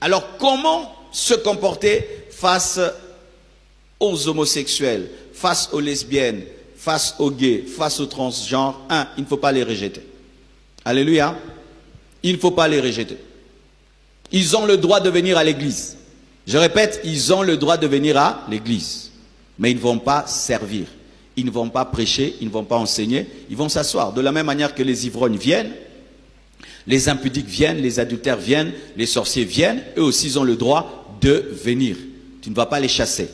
Alors comment se comporter face aux homosexuels, face aux lesbiennes, face aux gays, face aux transgenres? Il ne faut pas les rejeter. Alléluia. Il ne faut pas les rejeter. Ils ont le droit de venir à l'église. Je répète, ils ont le droit de venir à l'église. Mais ils ne vont pas servir. Ils ne vont pas prêcher, ils ne vont pas enseigner. Ils vont s'asseoir. De la même manière que les ivrognes viennent, les impudiques viennent, les adultères viennent, les sorciers viennent. Eux aussi, ils ont le droit de venir. Tu ne vas pas les chasser.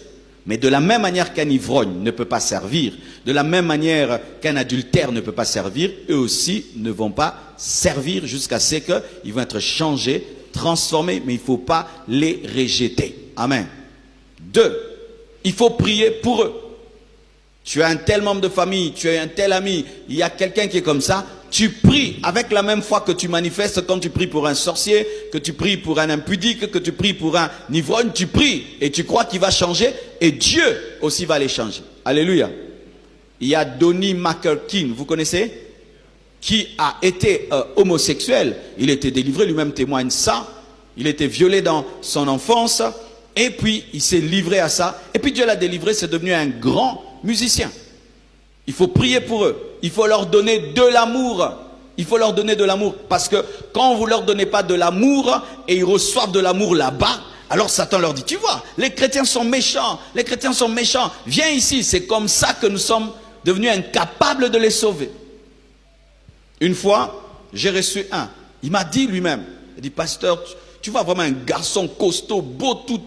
Mais de la même manière qu'un ivrogne ne peut pas servir, de la même manière qu'un adultère ne peut pas servir, eux aussi ne vont pas servir jusqu'à ce qu'ils vont être changés, transformés, mais il ne faut pas les rejeter. Amen. 2, il faut prier pour eux. Tu as un tel membre de famille, tu as un tel ami, il y a quelqu'un qui est comme ça, tu pries avec la même foi que tu manifestes quand tu pries pour un sorcier, que tu pries pour un impudique, que tu pries pour un ivrogne, tu pries et tu crois qu'il va changer et Dieu aussi va les changer. Alléluia. Il y a Donnie McClurkin, vous connaissez? Qui a été homosexuel, il était délivré, lui-même témoigne ça, il était violé dans son enfance et puis il s'est livré à ça et puis Dieu l'a délivré, c'est devenu un grand musicien. Il faut prier pour eux. Il faut leur donner de l'amour. Il faut leur donner de l'amour. Parce que quand vous ne leur donnez pas de l'amour et ils reçoivent de l'amour là-bas, alors Satan leur dit, tu vois, les chrétiens sont méchants. Les chrétiens sont méchants. Viens ici. C'est comme ça que nous sommes devenus incapables de les sauver. Une fois, j'ai reçu un. Il m'a dit lui-même, il dit, pasteur, tu vois vraiment un garçon costaud, beau, tout.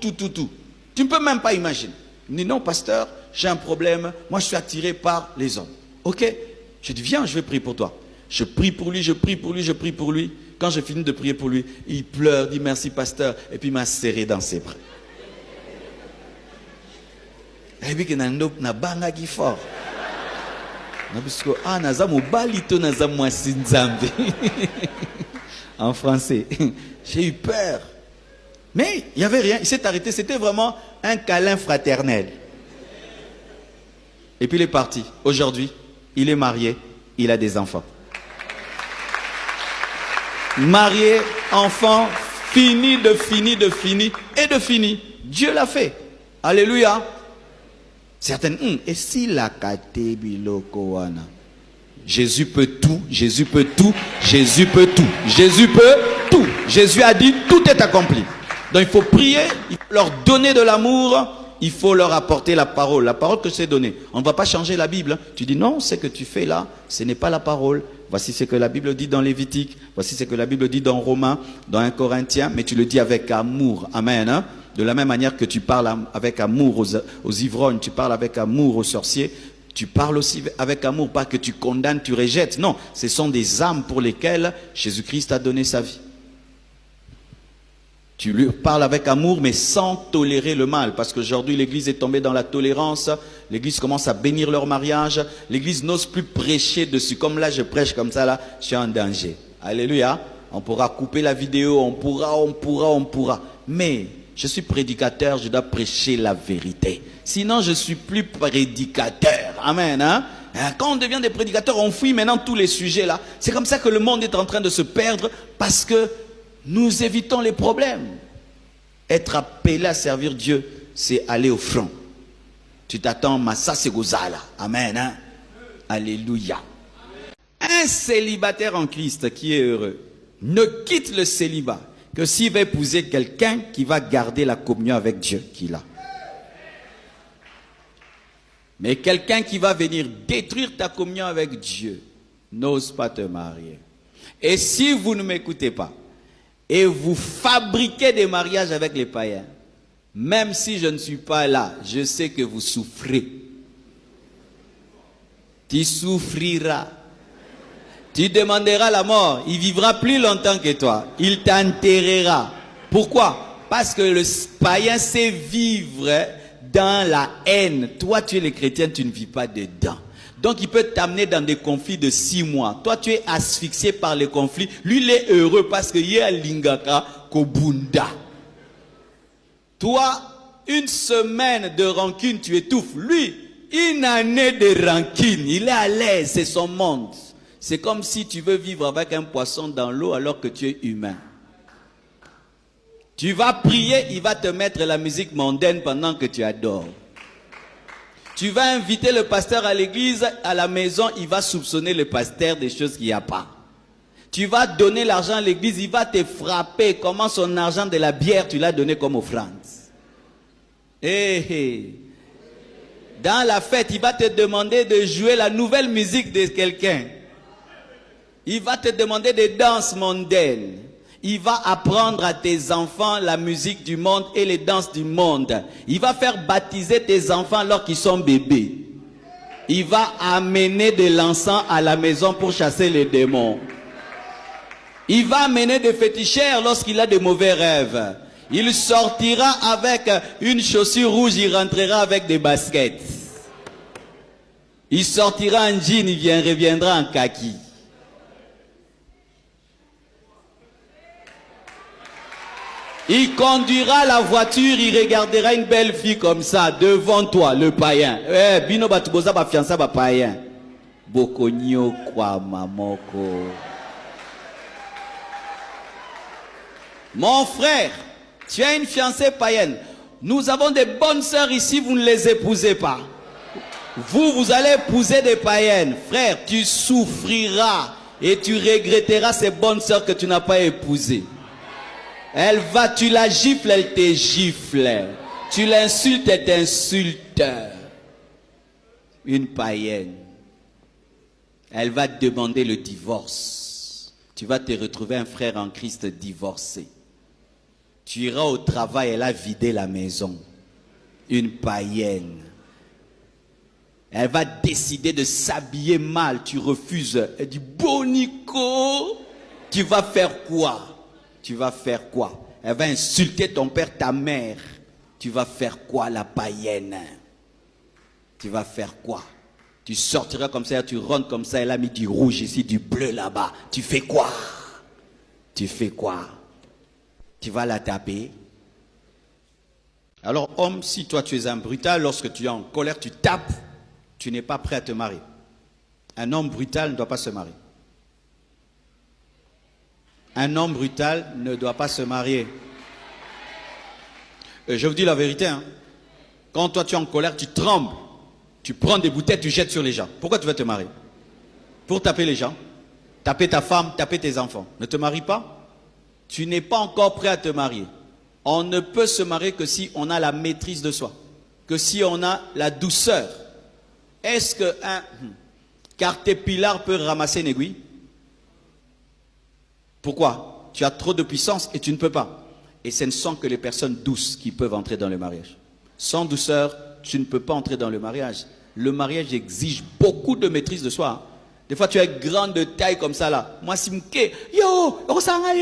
Tu ne peux même pas imaginer. Il me dit, non, pasteur, j'ai un problème. Moi, je suis attiré par les hommes. Ok. Je dis, viens, je vais prier pour toi. Je prie pour lui, je prie pour lui, je prie pour lui. Quand j'ai fini de prier pour lui, il pleure, dit merci pasteur, et puis il m'a serré dans ses bras. Et puis, il y a banga qui fort. En français. J'ai eu peur. Mais il n'y avait rien, il s'est arrêté, c'était vraiment un câlin fraternel. Et puis il est parti. Aujourd'hui, il est marié, il a des enfants. Marié, enfant, fini. Dieu l'a fait. Alléluia. Certaines, et si la katebilokoana. Jésus peut tout, Jésus peut tout, Jésus peut tout, Jésus peut tout. Jésus a dit, tout est accompli. Donc il faut prier, il faut leur donner de l'amour. Il faut leur apporter la parole que je t'ai donnée. On ne va pas changer la Bible. Tu dis non, ce que tu fais là, ce n'est pas la parole. Voici ce que la Bible dit dans Lévitique. Voici ce que la Bible dit dans Romains, dans 1 Corinthiens. Mais tu le dis avec amour. Amen. Hein? De la même manière que tu parles avec amour aux ivrognes, tu parles avec amour aux sorciers, tu parles aussi avec amour, pas que tu condamnes, tu rejettes. Non, ce sont des âmes pour lesquelles Jésus-Christ a donné sa vie. Tu lui parles avec amour, mais sans tolérer le mal. Parce qu'aujourd'hui, l'Église est tombée dans la tolérance. L'Église commence à bénir leur mariage. L'Église n'ose plus prêcher dessus. Comme là, je prêche comme ça, là, je suis en danger. Alléluia. On pourra couper la vidéo, on pourra. Mais je suis prédicateur, je dois prêcher la vérité. Sinon, je ne suis plus prédicateur. Amen. Hein? Quand on devient des prédicateurs, on fuit maintenant tous les sujets là. C'est comme ça que le monde est en train de se perdre parce que nous évitons les problèmes. Être appelé à servir Dieu, c'est aller au front. Tu t'attends, Massa Segozala. Amen. Hein? Alléluia. Un célibataire en Christ qui est heureux ne quitte le célibat que s'il va épouser quelqu'un qui va garder la communion avec Dieu qu'il a. Mais quelqu'un qui va venir détruire ta communion avec Dieu n'ose pas te marier. Et si vous ne m'écoutez pas, et vous fabriquez des mariages avec les païens, même si je ne suis pas là, je sais que vous souffrez. Tu souffriras. Tu demanderas la mort. Il vivra plus longtemps que toi. Il t'enterrera. Pourquoi? Parce que le païen sait vivre dans la haine. Toi, tu es le chrétien, tu ne vis pas dedans. Donc, il peut t'amener dans des conflits de 6 mois. Toi, tu es asphyxié par les conflits. Lui, il est heureux parce qu'il y a Lingaka Kobunda. Toi, une semaine de rancune, tu étouffes. Lui, une année de rancune. Il est à l'aise, c'est son monde. C'est comme si tu veux vivre avec un poisson dans l'eau alors que tu es humain. Tu vas prier, il va te mettre la musique mondaine pendant que tu adores. Tu vas inviter le pasteur à l'église, à la maison, il va soupçonner le pasteur des choses qu'il n'y a pas. Tu vas donner l'argent à l'église, il va te frapper. Comment son argent de la bière, tu l'as donné comme offrande. Dans la fête, il va te demander de jouer la nouvelle musique de quelqu'un. Il va te demander des danses mondaines. Il va apprendre à tes enfants la musique du monde et les danses du monde. Il va faire baptiser tes enfants alors qu'ils sont bébés. Il va amener de l'encens à la maison pour chasser les démons. Il va amener des féticheurs lorsqu'il a de mauvais rêves. Il sortira avec une chaussure rouge, il rentrera avec des baskets. Il sortira en jean, il reviendra en kaki. Il conduira la voiture, il regardera une belle fille comme ça, devant toi, le païen. Bino batuboza ba fiança ba païen. Bokonyo kwa mamoko. Mon frère, tu as une fiancée païenne. Nous avons des bonnes sœurs ici, vous ne les épousez pas. Vous allez épouser des païennes. Frère, tu souffriras et tu regretteras ces bonnes sœurs que tu n'as pas épousées. Tu la gifles, elle te gifle. Tu l'insultes, elle t'insulte. Une païenne. Elle va te demander le divorce. Tu vas te retrouver un frère en Christ divorcé. Tu iras au travail, elle a vidé la maison. Une païenne. Elle va décider de s'habiller mal. Tu refuses. Elle dit, Bonico, tu vas faire quoi? Tu vas faire quoi? Elle va insulter ton père, ta mère. Tu vas faire quoi, la païenne? Tu vas faire quoi? Tu sortiras comme ça, tu rentres comme ça, elle a mis du rouge ici, du bleu là-bas. Tu fais quoi? Tu fais quoi? Tu vas la taper? Alors, homme, si toi tu es un brutal, lorsque tu es en colère, tu tapes, tu n'es pas prêt à te marier. Un homme brutal ne doit pas se marier. Un homme brutal ne doit pas se marier. Je vous dis la vérité, hein. Quand toi tu es en colère, tu trembles. Tu prends des bouteilles, tu jettes sur les gens. Pourquoi tu veux te marier? Pour taper les gens. Taper ta femme, taper tes enfants. Ne te marie pas. Tu n'es pas encore prêt à te marier. On ne peut se marier que si on a la maîtrise de soi. Que si on a la douceur. Est-ce qu'un caterpillar peut ramasser une aiguille? Pourquoi? Tu as trop de puissance et tu ne peux pas. Et ce ne sont que les personnes douces qui peuvent entrer dans le mariage. Sans douceur, tu ne peux pas entrer dans le mariage. Le mariage exige beaucoup de maîtrise de soi. Des fois, tu es grande de taille comme ça là. Moi, si m'ke, yo, on s'en va.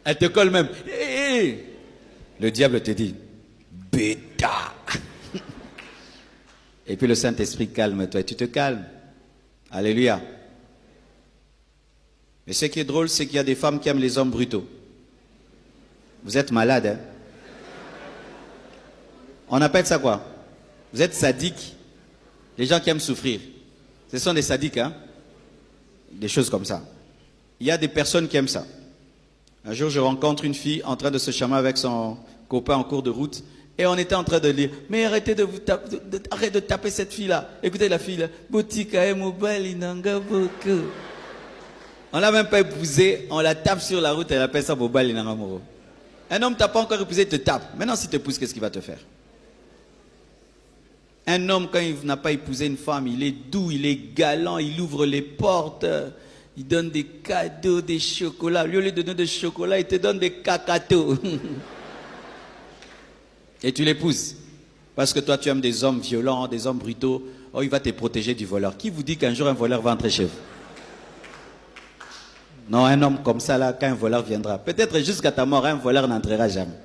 Elle te colle même. Le diable te dit, bêta. Et puis le Saint-Esprit calme-toi et tu te calmes. Alléluia. Mais ce qui est drôle, c'est qu'il y a des femmes qui aiment les hommes brutaux. Vous êtes malade, hein? On appelle ça quoi? Vous êtes sadique. Les gens qui aiment souffrir. Ce sont des sadiques, hein? Des choses comme ça. Il y a des personnes qui aiment ça. Un jour, je rencontre une fille en train de se chamailler avec son copain en cours de route. Et on était en train de dire, mais arrêtez arrêtez de taper cette fille-là. Écoutez la fille-là. On l'a même pas épousée, on la tape sur la route, elle appelle ça Bobal Inangamoro. Un homme t'a pas encore épousé, il te tape. Maintenant, s'il t'épouse, qu'est-ce qu'il va te faire? Un homme, quand il n'a pas épousé une femme, il est doux, il est galant, il ouvre les portes, il donne des cadeaux, des chocolats. Au lieu de donner des chocolats, il te donne des cacatos. Et tu l'épouses. Parce que toi, tu aimes des hommes violents, des hommes brutaux. Oh, il va te protéger du voleur. Qui vous dit qu'un jour, un voleur va entrer chez vous? Non, un homme comme ça, là, quand un voleur viendra, peut-être jusqu'à ta mort, un voleur n'entrera jamais.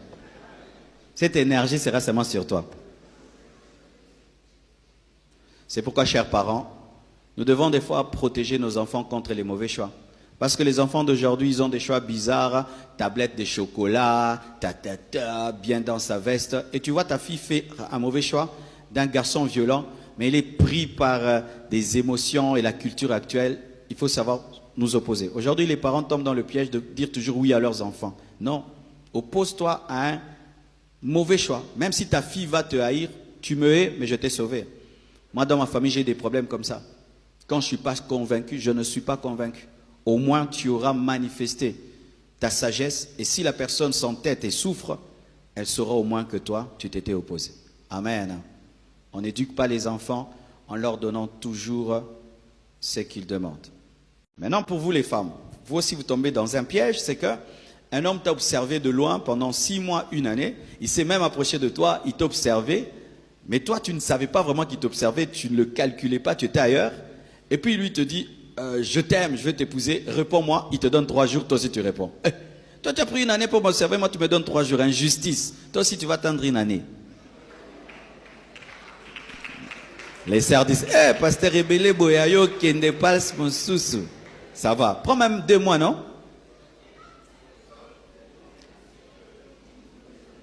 Cette énergie sera seulement sur toi. C'est pourquoi, chers parents, nous devons des fois protéger nos enfants contre les mauvais choix. Parce que les enfants d'aujourd'hui, ils ont des choix bizarres, tablettes de chocolat, bien dans sa veste. Et tu vois, ta fille fait un mauvais choix d'un garçon violent, mais il est pris par des émotions et la culture actuelle. Il faut savoir nous opposer. Aujourd'hui, les parents tombent dans le piège de dire toujours oui à leurs enfants. Non, oppose-toi à un mauvais choix. Même si ta fille va te haïr, tu me hais, mais je t'ai sauvé. Moi, dans ma famille, j'ai des problèmes comme ça. Quand je ne suis pas convaincu, je ne suis pas convaincu. Au moins, tu auras manifesté ta sagesse. Et si la personne s'entête et souffre, elle saura au moins que toi, tu t'étais opposé. Amen. On n'éduque pas les enfants en leur donnant toujours ce qu'ils demandent. Maintenant, pour vous les femmes, vous aussi vous tombez dans un piège, c'est que un homme t'a observé de loin pendant 6 mois, 1 année, il s'est même approché de toi, il t'a observé, mais toi tu ne savais pas vraiment qu'il t'observait, tu ne le calculais pas, tu étais ailleurs, et puis lui te dit, je t'aime, je veux t'épouser, réponds-moi, il te donne 3 jours, toi aussi tu réponds. Toi tu as pris 1 année pour m'observer, moi tu me donnes 3 jours, injustice, toi aussi tu vas attendre 1 année. Les sœurs disent, pasteur Rebele Boyayo, kende pals mon sousou. Ça va, prends même 2 mois, non?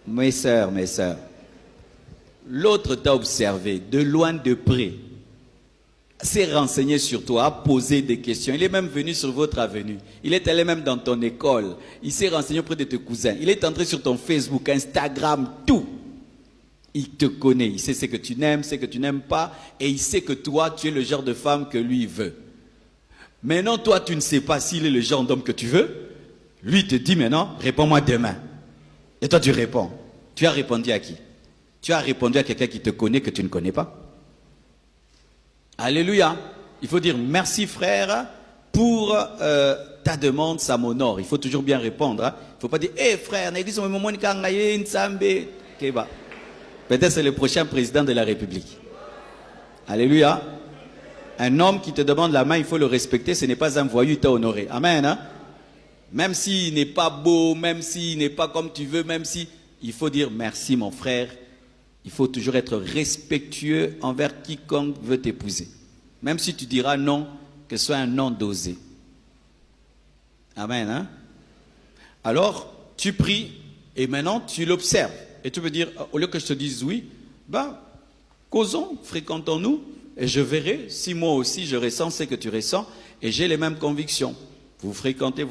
Mes sœurs, l'autre t'a observé de loin, de près, s'est renseigné sur toi, a posé des questions. Il est même venu sur votre avenue. Il est allé même dans ton école. Il s'est renseigné auprès de tes cousins. Il est entré sur ton Facebook, Instagram, tout. Il te connaît. Il sait ce que tu aimes, ce que tu n'aimes pas. Et il sait que toi, tu es le genre de femme que lui veut. Maintenant, toi, tu ne sais pas s'il est le genre d'homme que tu veux. Lui te dit maintenant, réponds-moi demain. Et toi, tu réponds. Tu as répondu à qui? Tu as répondu à quelqu'un qui te connaît que tu ne connais pas. Alléluia. Il faut dire merci frère pour ta demande, ça m'honore. Il faut toujours bien répondre. Hein. Il ne faut pas dire, frère, peut-être c'est le prochain président de la République. Alléluia. Un homme qui te demande la main, il faut le respecter. Ce n'est pas un voyou, il t'a honoré. Amen. Hein? Même s'il n'est pas beau, même s'il n'est pas comme tu veux, même si... Il faut dire merci mon frère. Il faut toujours être respectueux envers quiconque veut t'épouser. Même si tu diras non, que ce soit un non dosé. Amen. Hein? Alors, tu pries et maintenant tu l'observes. Et tu peux dire, au lieu que je te dise oui, causons, fréquentons-nous et je verrai si moi aussi je ressens ce que tu ressens et j'ai les mêmes convictions. Vous fréquentez.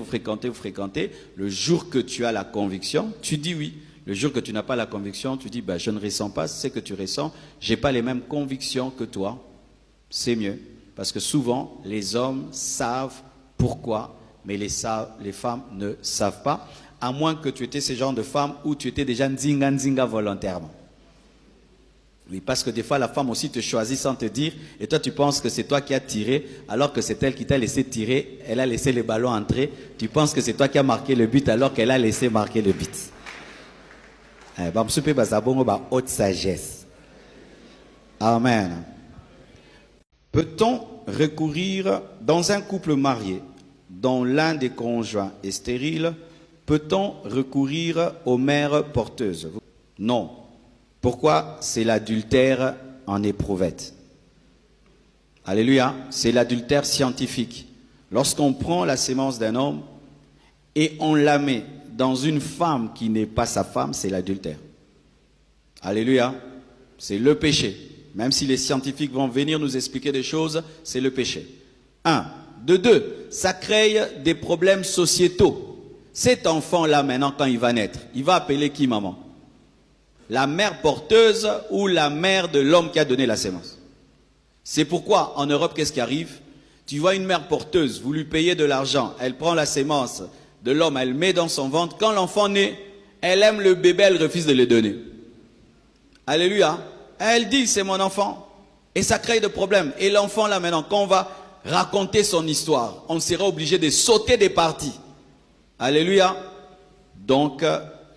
Le jour que tu as la conviction, tu dis oui. Le jour que tu n'as pas la conviction, tu dis, je ne ressens pas ce que tu ressens. Je n'ai pas les mêmes convictions que toi. C'est mieux. Parce que souvent, les hommes savent pourquoi, mais les femmes ne savent pas. À moins que tu étais ce genre de femme où tu étais déjà nzinga volontairement. Oui, parce que des fois, la femme aussi te choisit sans te dire, et toi, tu penses que c'est toi qui as tiré, alors que c'est elle qui t'a laissé tirer, elle a laissé les ballons entrer. Tu penses que c'est toi qui as marqué le but, alors qu'elle a laissé marquer le but. Haute sagesse. Amen. Peut-on recourir dans un couple marié, dont l'un des conjoints est stérile, peut-on recourir aux mères porteuses? Non. Pourquoi? C'est l'adultère en éprouvette. Alléluia. C'est l'adultère scientifique. Lorsqu'on prend la sémence d'un homme et on la met dans une femme qui n'est pas sa femme, c'est l'adultère. Alléluia. C'est le péché. Même si les scientifiques vont venir nous expliquer des choses, c'est le péché. 1. De 2, ça crée des problèmes sociétaux. Cet enfant-là, maintenant, quand il va naître, il va appeler qui maman? La mère porteuse ou la mère de l'homme qui a donné la sémence? C'est pourquoi, en Europe, qu'est-ce qui arrive? Tu vois une mère porteuse, vous lui payez de l'argent, elle prend la sémence de l'homme, elle met dans son ventre. Quand l'enfant naît, elle aime le bébé, elle refuse de le donner. Alléluia. Elle dit, c'est mon enfant. Et ça crée des problèmes. Et l'enfant, là, maintenant, quand on va raconter son histoire, on sera obligé de sauter des parties. Alléluia. Donc,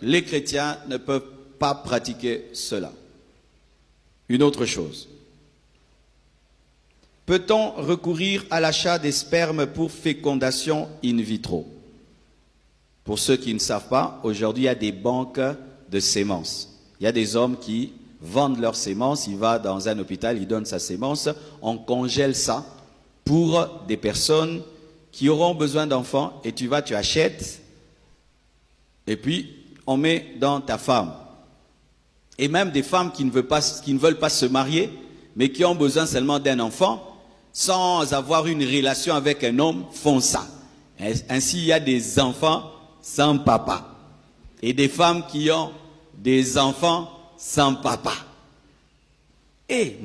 les chrétiens ne peuvent pas pratiquer cela. Une autre chose. Peut-on recourir à l'achat des spermes pour fécondation in vitro? Pour ceux qui ne savent pas, aujourd'hui, il y a des banques de sémences. Il y a des hommes qui vendent leurs sémences, il va dans un hôpital, il donne sa sémence, on congèle ça pour des personnes qui auront besoin d'enfants, et tu vas, tu achètes, et puis on met dans ta femme. Et même des femmes qui ne veulent pas se marier, mais qui ont besoin seulement d'un enfant, sans avoir une relation avec un homme font ça. Ainsi, il y a des enfants sans papa et des femmes qui ont des enfants sans papa. Et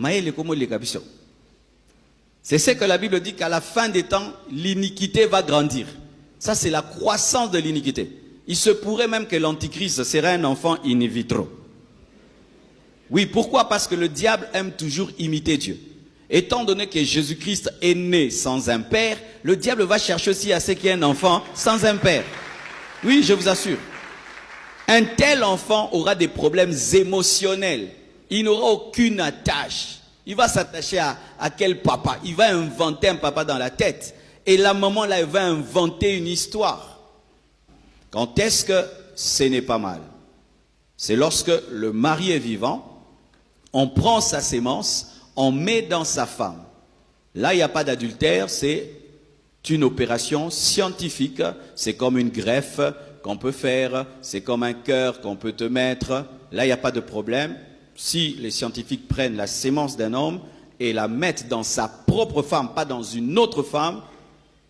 c'est ce que la Bible dit, qu'à la fin des temps, l'iniquité va grandir. Ça, c'est la croissance de l'iniquité. Il se pourrait même que l'antichrist serait un enfant in vitro. Oui, pourquoi? Parce que le diable aime toujours imiter Dieu. Étant donné que Jésus-Christ est né sans un père, le diable va chercher aussi à ce qu'il y ait un enfant sans un père. Oui, je vous assure. Un tel enfant aura des problèmes émotionnels. Il n'aura aucune attache. Il va s'attacher à quel papa? Il va inventer un papa dans la tête. Et la maman, là, elle va inventer une histoire. Quand est-ce que ce n'est pas mal? C'est lorsque le mari est vivant, on prend sa sémence, on met dans sa femme. Là, il n'y a pas d'adultère, c'est une opération scientifique. C'est comme une greffe qu'on peut faire, c'est comme un cœur qu'on peut te mettre. Là, il n'y a pas de problème. Si les scientifiques prennent la sémence d'un homme et la mettent dans sa propre femme, pas dans une autre femme,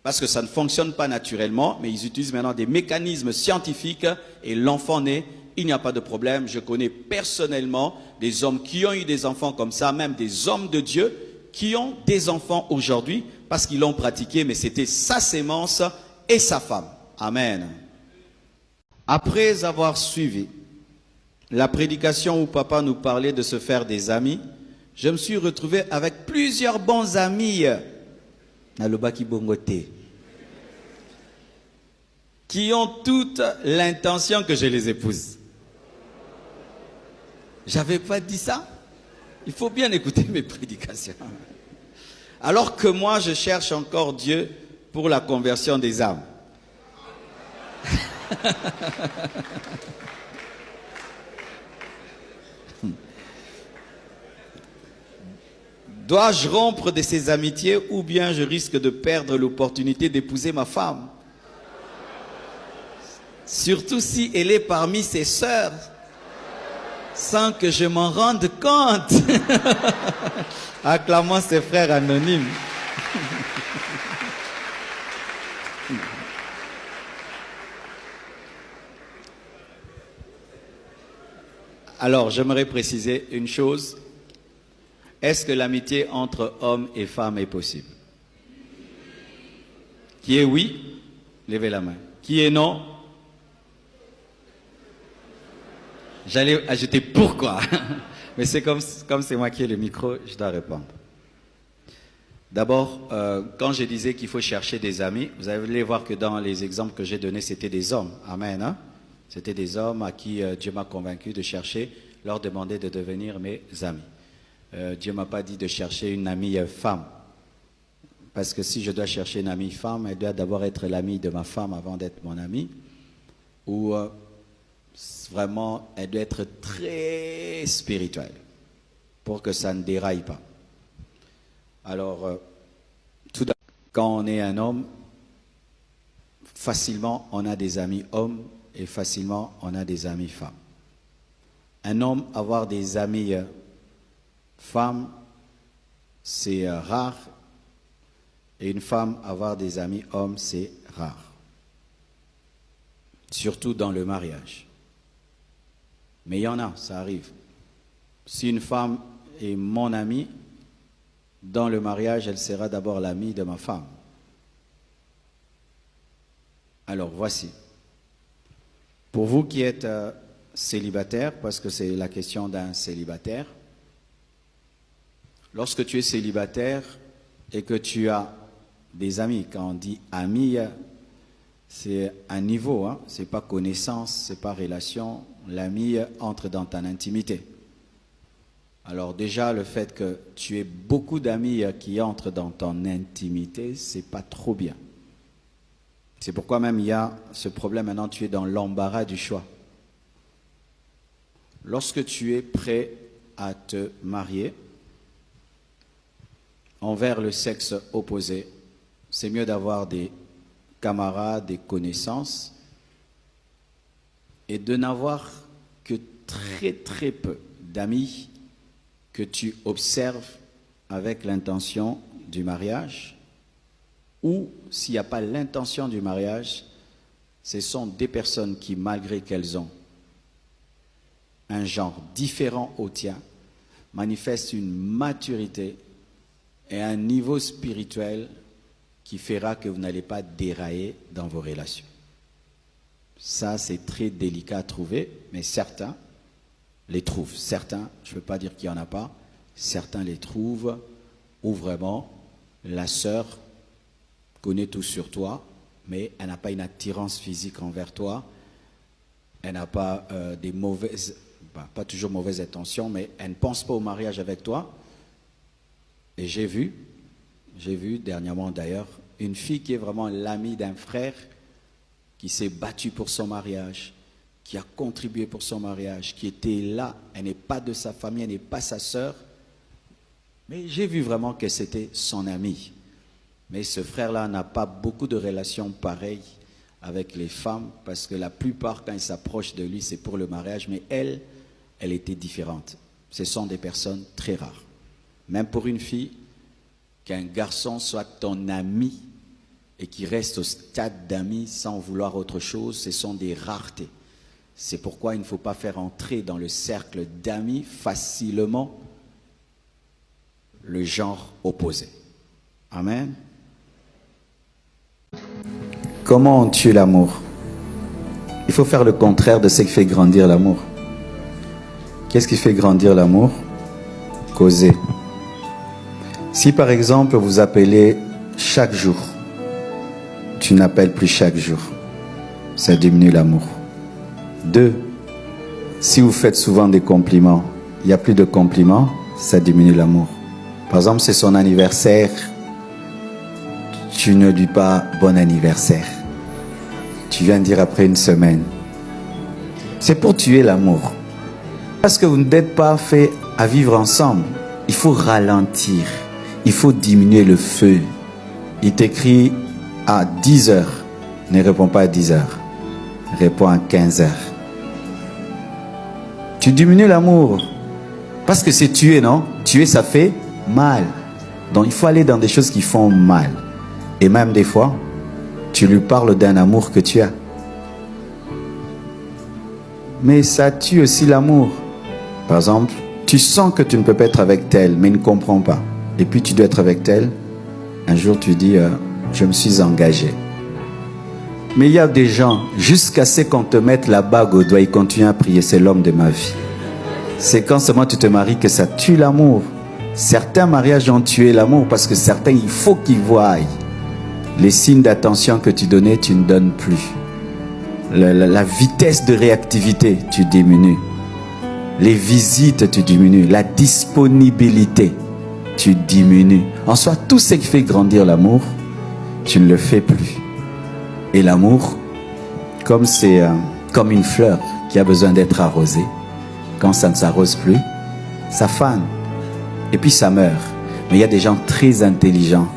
parce que ça ne fonctionne pas naturellement, mais ils utilisent maintenant des mécanismes scientifiques et l'enfant naît, il n'y a pas de problème. Je connais personnellement des hommes qui ont eu des enfants comme ça, même des hommes de Dieu qui ont des enfants aujourd'hui parce qu'ils l'ont pratiqué, mais c'était sa sémence et sa femme. Amen. Après avoir suivi la prédication où papa nous parlait de se faire des amis, je me suis retrouvé avec plusieurs bons amis qui ont toute l'intention que je les épouse. J'avais pas dit ça. Il faut bien écouter mes prédications. Alors que moi, je cherche encore Dieu pour la conversion des âmes. Dois-je rompre de ces amitiés ou bien je risque de perdre l'opportunité d'épouser ma femme? Surtout si elle est parmi ses sœurs, sans que je m'en rende compte. Acclamons ses frères anonymes. Alors, j'aimerais préciser une chose. Est-ce que l'amitié entre hommes et femmes est possible? Qui est oui? Levez la main. Qui est non? J'allais ajouter pourquoi? Mais c'est comme c'est moi qui ai le micro, je dois répondre. D'abord, quand je disais qu'il faut chercher des amis, vous allez voir que dans les exemples que j'ai donnés, c'était des hommes. Amen. Hein? C'était des hommes à qui Dieu m'a convaincu de chercher, leur demander de devenir mes amis. Dieu ne m'a pas dit de chercher une amie femme. Parce que si je dois chercher une amie femme, elle doit d'abord être l'amie de ma femme avant d'être mon amie. Ou vraiment, elle doit être très spirituelle pour que ça ne déraille pas. Alors, tout d'abord, quand on est un homme, facilement on a des amis hommes et facilement on a des amis femmes. Un homme avoir des amis femmes, c'est rare. Et une femme avoir des amis hommes, c'est rare. Surtout dans le mariage. Mais il y en a, ça arrive. Si une femme est mon amie, dans le mariage, elle sera d'abord l'amie de ma femme. Alors, voici. Pour vous qui êtes célibataire, parce que c'est la question d'un célibataire, lorsque tu es célibataire et que tu as des amis, quand on dit amis, c'est un niveau, hein? C'est pas connaissance, c'est pas relation. L'ami entre dans ton intimité. Alors déjà, le fait que tu aies beaucoup d'amis qui entrent dans ton intimité, c'est pas trop bien. C'est pourquoi même il y a ce problème maintenant, tu es dans l'embarras du choix. Lorsque tu es prêt à te marier envers le sexe opposé, c'est mieux d'avoir des camarades, des connaissances et de n'avoir que très peu d'amis que tu observes avec l'intention du mariage, ou s'il n'y a pas l'intention du mariage, ce sont des personnes qui, malgré qu'elles ont un genre différent au tien, manifestent une maturité et un niveau spirituel qui fera que vous n'allez pas dérailler dans vos relations. Ça, c'est très délicat à trouver, mais certains les trouvent. Certains, je ne veux pas dire qu'il n'y en a pas, certains les trouvent où vraiment la sœur connaît tout sur toi, mais elle n'a pas une attirance physique envers toi, elle n'a pas des mauvaises, pas toujours mauvaises intentions, mais elle ne pense pas au mariage avec toi. Et j'ai vu dernièrement d'ailleurs, une fille qui est vraiment l'amie d'un frère qui s'est battue pour son mariage, qui a contribué pour son mariage, qui était là, elle n'est pas de sa famille, elle n'est pas sa sœur, mais j'ai vu vraiment que c'était son amie. Mais ce frère-là n'a pas beaucoup de relations pareilles avec les femmes, parce que la plupart, quand ils s'approchent de lui, c'est pour le mariage, mais elle était différente. Ce sont des personnes très rares. Même pour une fille, qu'un garçon soit ton ami et qui reste au stade d'ami sans vouloir autre chose, ce sont des raretés. C'est pourquoi il ne faut pas faire entrer dans le cercle d'amis facilement le genre opposé. Amen. Comment on tue l'amour? Il faut faire le contraire de ce qui fait grandir l'amour. Qu'est-ce qui fait grandir l'amour? Causer. Si par exemple vous appelez chaque jour, tu n'appelles plus chaque jour, ça diminue l'amour. 2, si vous faites souvent des compliments, il n'y a plus de compliments, ça diminue l'amour. Par exemple, c'est son anniversaire, tu ne dis pas bon anniversaire. Tu viens dire après une semaine. C'est pour tuer l'amour. Parce que vous n'êtes pas fait à vivre ensemble. Il faut ralentir. Il faut diminuer le feu. Il t'écrit à 10 heures. Ne réponds pas à 10 heures. Réponds à 15 heures. Tu diminues l'amour. Parce que c'est tuer, non? Tuer, ça fait mal. Donc il faut aller dans des choses qui font mal. Et même des fois, tu lui parles d'un amour que tu as. Mais ça tue aussi l'amour. Par exemple, tu sens que tu ne peux pas être avec tel, mais il ne comprend pas. Et puis tu dois être avec tel. Un jour tu dis, je me suis engagé. Mais il y a des gens, jusqu'à ce qu'on te mette la bague au doigt, ils continuent à prier, c'est l'homme de ma vie. C'est quand seulement tu te maries que ça tue l'amour. Certains mariages ont tué l'amour parce que certains, il faut qu'ils voient. Les signes d'attention que tu donnais, tu ne donnes plus. La vitesse de réactivité, tu diminues. Les visites, tu diminues. La disponibilité, tu diminues. En soi, tout ce qui fait grandir l'amour, tu ne le fais plus. Et l'amour, comme c'est comme une fleur qui a besoin d'être arrosée, quand ça ne s'arrose plus, ça fane. Et puis ça meurt. Mais il y a des gens très intelligents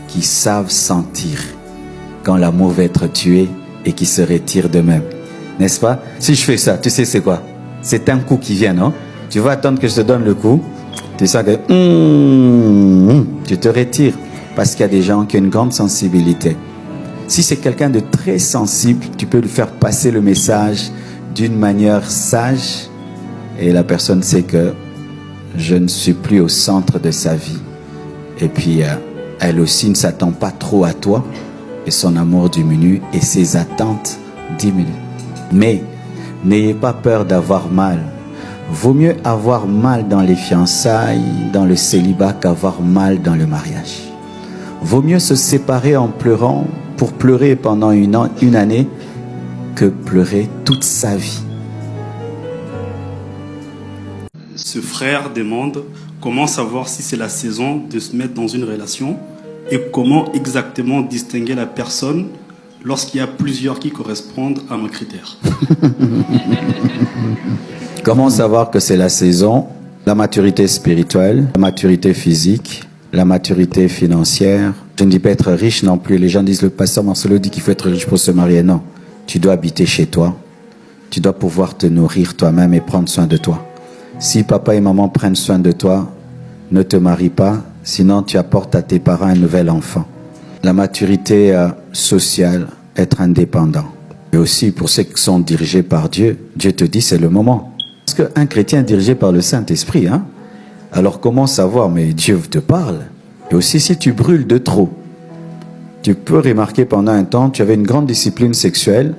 qui savent sentir quand l'amour va être tué et qui se retirent d'eux-mêmes. N'est-ce pas? Si je fais ça, tu sais c'est quoi? C'est un coup qui vient, non? Tu vas attendre que je te donne le coup. Tu sens que tu te retires. Parce qu'il y a des gens qui ont une grande sensibilité. Si c'est quelqu'un de très sensible, tu peux lui faire passer le message d'une manière sage. Et la personne sait que je ne suis plus au centre de sa vie. Et puis, elle aussi ne s'attend pas trop à toi. Et son amour diminue et ses attentes diminuent. Mais, n'ayez pas peur d'avoir mal. Vaut mieux avoir mal dans les fiançailles, dans le célibat, qu'avoir mal dans le mariage. Vaut mieux se séparer en pleurant, pour pleurer pendant une année, que pleurer toute sa vie. Ce frère demande comment savoir si c'est la saison de se mettre dans une relation et comment exactement distinguer la personne lorsqu'il y a plusieurs qui correspondent à nos critères. Comment savoir que c'est la saison? La maturité spirituelle, la maturité physique, la maturité financière. Je ne dis pas être riche non plus. Les gens disent, le pasteur Marcelo dit qu'il faut être riche pour se marier. Non, tu dois habiter chez toi. Tu dois pouvoir te nourrir toi-même et prendre soin de toi. Si papa et maman prennent soin de toi, ne te marie pas Sinon, tu apportes à tes parents un nouvel enfant. La maturité sociale, être indépendant. Et aussi pour ceux qui sont dirigés par Dieu, Dieu te dit c'est le moment. Parce qu'un chrétien est dirigé par le Saint-Esprit, hein? Alors comment savoir? Mais Dieu te parle. Et aussi si tu brûles de trop, tu peux remarquer pendant un temps, tu avais une grande discipline sexuelle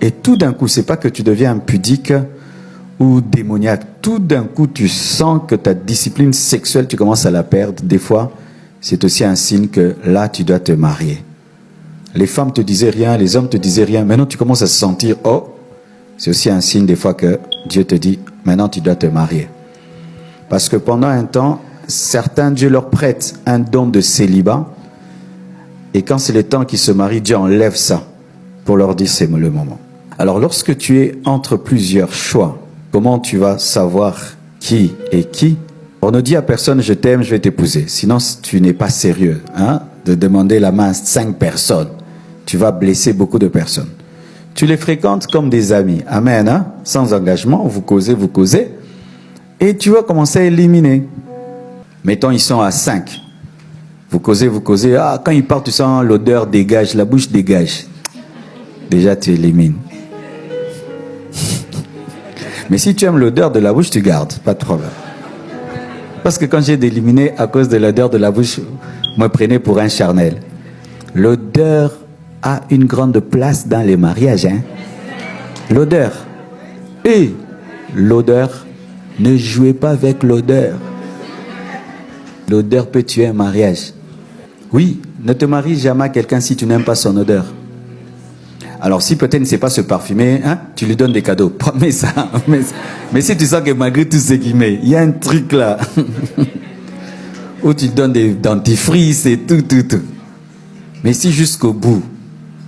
et tout d'un coup, c'est pas que tu deviens impudique ou démoniaque. Tout d'un coup, tu sens que ta discipline sexuelle, tu commences à la perdre. Des fois, c'est aussi un signe que là, tu dois te marier. Les femmes te disaient rien, les hommes te disaient rien. Maintenant, tu commences à se sentir, oh, c'est aussi un signe des fois que Dieu te dit, maintenant, tu dois te marier. Parce que pendant un temps, certains, Dieu leur prête un don de célibat. Et quand c'est le temps qu'ils se marient, Dieu enlève ça pour leur dire c'est le moment. Alors lorsque tu es entre plusieurs choix, comment tu vas savoir qui est qui? On ne dit à personne je t'aime, je vais t'épouser. Sinon tu n'es pas sérieux, hein, de demander la main à 5 personnes. Tu vas blesser beaucoup de personnes. Tu les fréquentes comme des amis. Amen, hein? Sans engagement, vous causez. Et tu vas commencer à éliminer. Mettons, ils sont à 5. Vous causez. Ah, quand ils partent, tu sens l'odeur dégage, la bouche dégage. Déjà, tu élimines. Mais si tu aimes l'odeur de la bouche, tu gardes. Pas de problème. Parce que quand j'ai éliminé à cause de l'odeur de la bouche, me prenez pour un charnel. L'odeur a une grande place dans les mariages. Hein? L'odeur. Et l'odeur, ne jouez pas avec l'odeur. L'odeur peut tuer un mariage. Oui, ne te marie jamais à quelqu'un si tu n'aimes pas son odeur. Alors si peut-être il ne sait pas se parfumer, hein, tu lui donnes des cadeaux. Promets ça. Mais si tu sens que malgré tout ce qu'il met, il y a un truc là. Où tu donnes des dentifrices et tout. Mais si jusqu'au bout,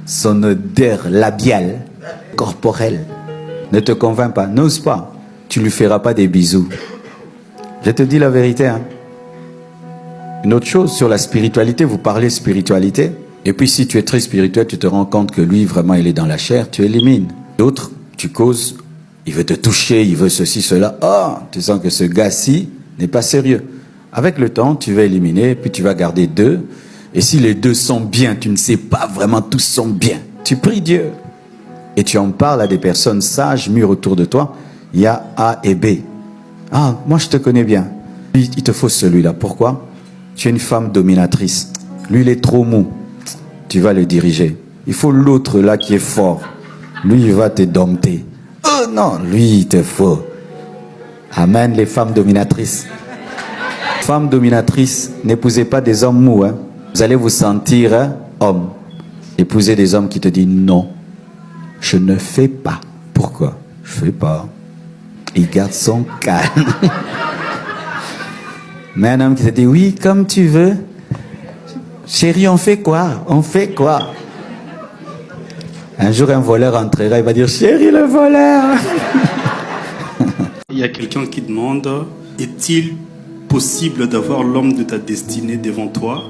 son odeur labiale, corporelle, ne te convainc pas, n'ose pas, tu ne lui feras pas des bisous. Je te dis la vérité. Hein. Une autre chose sur la spiritualité, vous parlez spiritualité, et puis si tu es très spirituel, tu te rends compte que lui, vraiment, il est dans la chair, tu élimines. D'autres, tu causes, il veut te toucher, il veut ceci, cela. Oh, tu sens que ce gars-ci n'est pas sérieux. Avec le temps, tu vas éliminer, puis tu vas garder 2. Et si les 2 sont bien, tu ne sais pas vraiment, tous sont bien. Tu pries Dieu. Et tu en parles à des personnes sages, mûres autour de toi. Il y a A et B. Ah, moi je te connais bien. Il te faut celui-là. Pourquoi? Tu es une femme dominatrice. Lui, il est trop mou. Tu vas le diriger. Il faut l'autre là qui est fort. Lui, il va te dompter. Oh non, lui, il te faut. Amen, les femmes dominatrices. Femmes dominatrices, n'épousez pas des hommes mous. Hein. Vous allez vous sentir homme. Épousez des hommes qui te disent non. Je ne fais pas. Pourquoi? Je fais pas. Il garde son calme. Mais un homme qui te dit oui, comme tu veux. Chérie, on fait quoi? On fait quoi? Un jour, un voleur entrera, il va dire chérie, le voleur. Il y a quelqu'un qui demande, est-il possible d'avoir l'homme de ta destinée devant toi,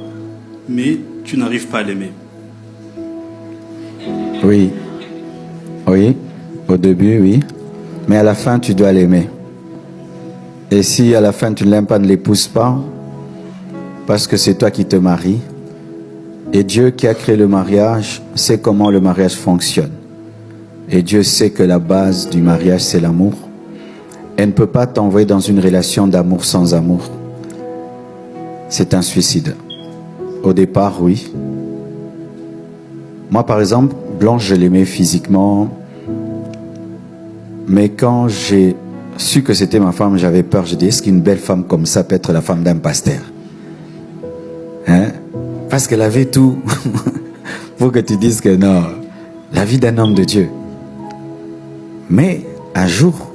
mais tu n'arrives pas à l'aimer? Oui. Oui. Au début, oui. Mais à la fin, tu dois l'aimer. Et si à la fin, tu ne l'aimes pas, ne l'épouse pas, parce que c'est toi qui te maries. Et Dieu qui a créé le mariage sait comment le mariage fonctionne. Et Dieu sait que la base du mariage, c'est l'amour. Elle ne peut pas t'envoyer dans une relation d'amour sans amour. C'est un suicide. Au départ, oui. Moi, par exemple, Blanche, je l'aimais physiquement. Mais quand j'ai su que c'était ma femme, j'avais peur. Je dis, est-ce qu'une belle femme comme ça peut être la femme d'un pasteur? Hein? Parce qu'elle avait tout. Faut que tu dises que non. La vie d'un homme de Dieu. Mais un jour,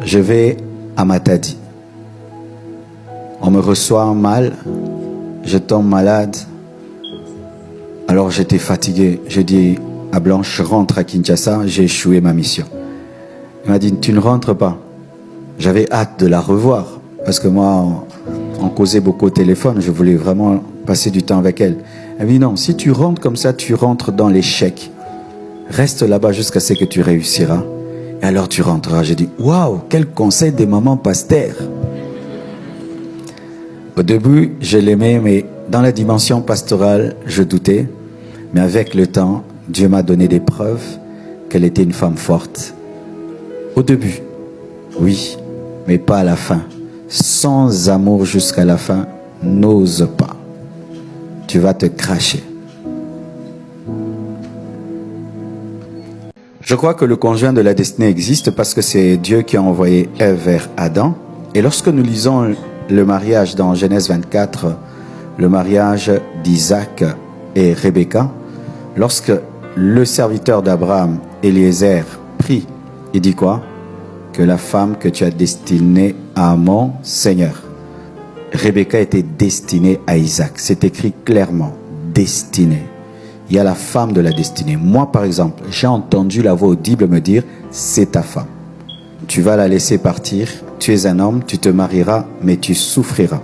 je vais à Matadi. On me reçoit mal. Je tombe malade. Alors j'étais fatigué. Je dis à Blanche, je rentre à Kinshasa. J'ai échoué ma mission. Elle m'a dit, tu ne rentres pas. J'avais hâte de la revoir. Parce que moi, on causait beaucoup au téléphone. Je voulais vraiment passer du temps avec elle. Elle m'a dit, non, si tu rentres comme ça, tu rentres dans l'échec. Reste là-bas jusqu'à ce que tu réussiras. Et alors tu rentreras. J'ai dit, waouh, quel conseil des mamans pasteurs. Au début, je l'aimais, mais dans la dimension pastorale, je doutais. Mais avec le temps, Dieu m'a donné des preuves qu'elle était une femme forte. Au début, oui, mais pas à la fin. Sans amour jusqu'à la fin, n'ose pas. Tu vas te cracher. Je crois que le conjoint de la destinée existe parce que c'est Dieu qui a envoyé Ève vers Adam. Et lorsque nous lisons le mariage dans Genèse 24, le mariage d'Isaac et Rebecca, lorsque le serviteur d'Abraham, Eliezer, prie, il dit quoi? Que la femme que tu as destinée à mon Seigneur. Rebecca était destinée à Isaac. C'est écrit clairement, destinée. Il y a la femme de la destinée. Moi, par exemple, j'ai entendu la voix audible me dire, c'est ta femme. Tu vas la laisser partir. Tu es un homme, tu te marieras, mais tu souffriras.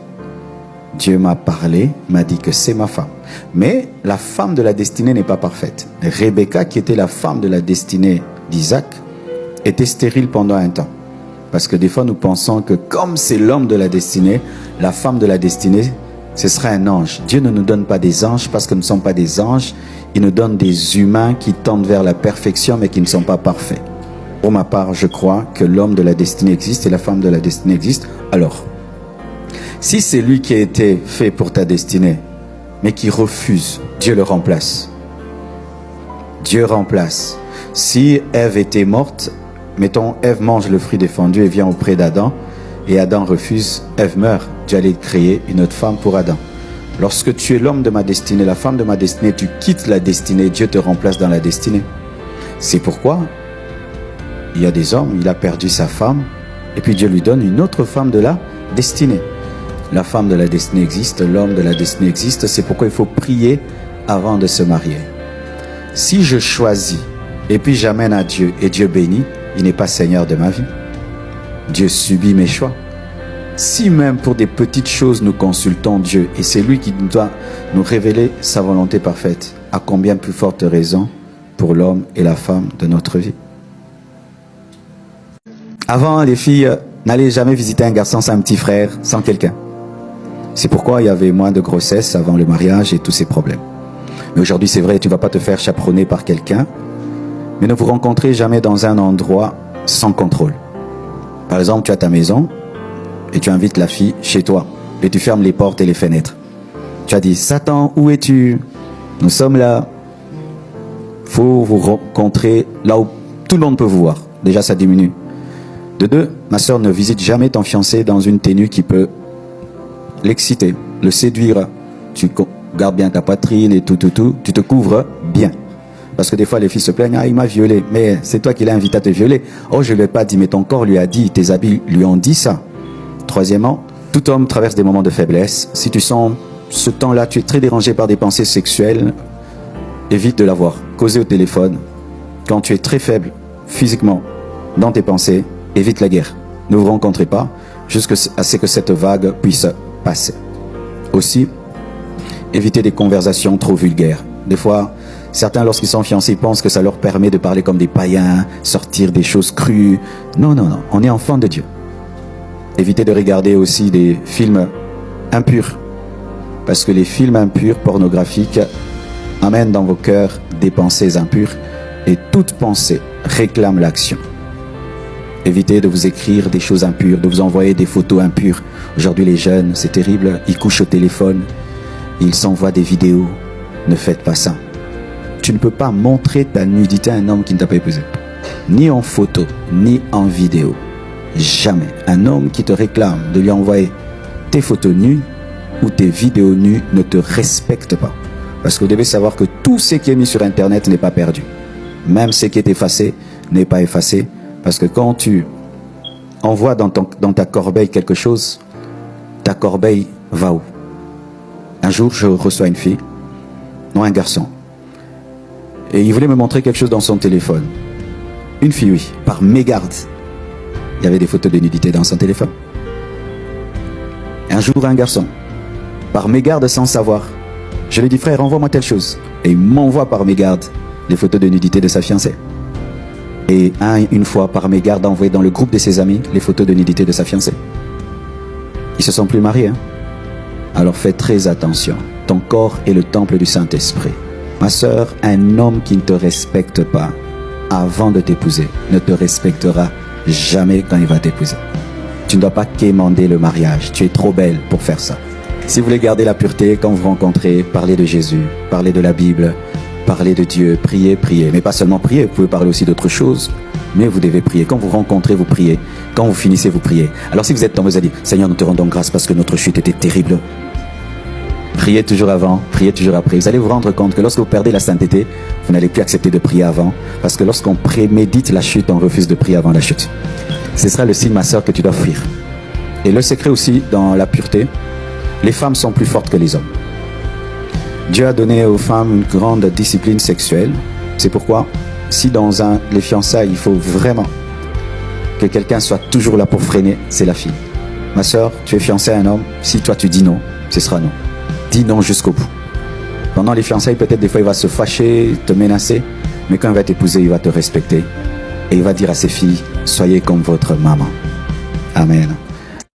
Dieu m'a parlé, m'a dit que c'est ma femme. Mais la femme de la destinée n'est pas parfaite. Rebecca, qui était la femme de la destinée d'Isaac, était stérile pendant un temps. Parce que des fois, nous pensons que comme c'est l'homme de la destinée, la femme de la destinée, ce sera un ange. Dieu ne nous donne pas des anges parce que nous ne sommes pas des anges. Il nous donne des humains qui tendent vers la perfection mais qui ne sont pas parfaits. Pour ma part, je crois que l'homme de la destinée existe et la femme de la destinée existe. Alors, si c'est lui qui a été fait pour ta destinée, mais qui refuse, Dieu le remplace. Dieu remplace. Si Ève était morte, mettons, Ève mange le fruit défendu et vient auprès d'Adam, et Adam refuse, Ève meurt. Dieu allait créer une autre femme pour Adam. Lorsque tu es l'homme de ma destinée, la femme de ma destinée, tu quittes la destinée, Dieu te remplace dans la destinée. C'est pourquoi il y a des hommes, il a perdu sa femme, et puis Dieu lui donne une autre femme de la destinée. La femme de la destinée existe, l'homme de la destinée existe, c'est pourquoi il faut prier avant de se marier. Si je choisis, et puis j'amène à Dieu, et Dieu bénit, il n'est pas Seigneur de ma vie. Dieu subit mes choix. Si même pour des petites choses nous consultons Dieu, et c'est lui qui doit nous révéler sa volonté parfaite, à combien plus forte raison pour l'homme et la femme de notre vie. Avant, les filles n'allaient jamais visiter un garçon sans un petit frère, sans quelqu'un. C'est pourquoi il y avait moins de grossesse avant le mariage et tous ces problèmes. Mais aujourd'hui, c'est vrai, tu ne vas pas te faire chaperonner par quelqu'un, mais ne vous rencontrez jamais dans un endroit sans contrôle. Par exemple, tu as ta maison et tu invites la fille chez toi et tu fermes les portes et les fenêtres. Tu as dit, Satan, où es-tu? Nous sommes là. Il faut vous rencontrer là où tout le monde peut vous voir. Déjà, ça diminue. De deux, ma soeur, ne visite jamais ton fiancé dans une tenue qui peut l'exciter, le séduire. Tu gardes bien ta poitrine et tout. Tu te couvres bien. Parce que des fois, les filles se plaignent, ah, il m'a violé. Mais c'est toi qui l'as invité à te violer. Oh, je ne l'ai pas dit, mais ton corps lui a dit, tes habits lui ont dit ça. Troisièmement, tout homme traverse des moments de faiblesse. Si tu sens ce temps-là, tu es très dérangé par des pensées sexuelles, évite de l'avoir. Causer au téléphone. Quand tu es très faible, physiquement, dans tes pensées, évite la guerre. Ne vous rencontrez pas, jusqu'à ce que cette vague puisse passer. Aussi, évitez des conversations trop vulgaires. Des fois, certains, lorsqu'ils sont fiancés, pensent que ça leur permet de parler comme des païens, sortir des choses crues. Non, on est enfant de Dieu. Évitez de regarder aussi des films impurs. Parce que les films impurs, pornographiques, amènent dans vos cœurs des pensées impures. Et toute pensée réclame l'action. Évitez de vous écrire des choses impures, de vous envoyer des photos impures. Aujourd'hui, les jeunes, c'est terrible, ils couchent au téléphone, ils s'envoient des vidéos. Ne faites pas ça. Tu ne peux pas montrer ta nudité à un homme qui ne t'a pas épousé. Ni en photo, ni en vidéo. Jamais. Un homme qui te réclame de lui envoyer tes photos nues ou tes vidéos nues ne te respecte pas. Parce que vous devez savoir que tout ce qui est mis sur Internet n'est pas perdu. Même ce qui est effacé n'est pas effacé. Parce que quand tu envoies dans ta corbeille quelque chose, ta corbeille va où? Un jour, je reçois une fille, non, un garçon. Et il voulait me montrer quelque chose dans son téléphone. Une fille, oui, par mégarde. Il y avait des photos de nudité dans son téléphone. Un jour, un garçon, par mégarde sans savoir. Je lui dis, frère, envoie-moi telle chose. Et il m'envoie par mégarde les photos de nudité de sa fiancée. Et une fois, par mégarde, envoyé dans le groupe de ses amis les photos de nudité de sa fiancée. Ils se sont plus mariés. Alors fais très attention. Ton corps est le temple du Saint-Esprit. Ma sœur, un homme qui ne te respecte pas avant de t'épouser ne te respectera jamais quand il va t'épouser. Tu ne dois pas quémander le mariage. Tu es trop belle pour faire ça. Si vous voulez garder la pureté, quand vous rencontrez, parlez de Jésus, parlez de la Bible, parlez de Dieu, priez, priez. Mais pas seulement prier, vous pouvez parler aussi d'autres choses. Mais vous devez prier. Quand vous rencontrez, vous priez. Quand vous finissez, vous priez. Alors si vous êtes tombé, vous allez dire, Seigneur, nous te rendons grâce parce que notre chute était terrible. Priez toujours avant, priez toujours après. Vous allez vous rendre compte que lorsque vous perdez la sainteté, vous n'allez plus accepter de prier avant. Parce que lorsqu'on prémédite la chute, on refuse de prier avant la chute. Ce sera le signe, ma sœur, que tu dois fuir. Et le secret aussi, dans la pureté, les femmes sont plus fortes que les hommes. Dieu a donné aux femmes une grande discipline sexuelle. C'est pourquoi, si dans les fiançailles, il faut vraiment que quelqu'un soit toujours là pour freiner, c'est la fille. Ma sœur, tu es fiancée à un homme, si toi tu dis non, ce sera non. Dis non jusqu'au bout. Pendant les fiançailles, peut-être des fois il va se fâcher, te menacer, mais quand il va t'épouser, il va te respecter. Et il va dire à ses filles, soyez comme votre maman. Amen.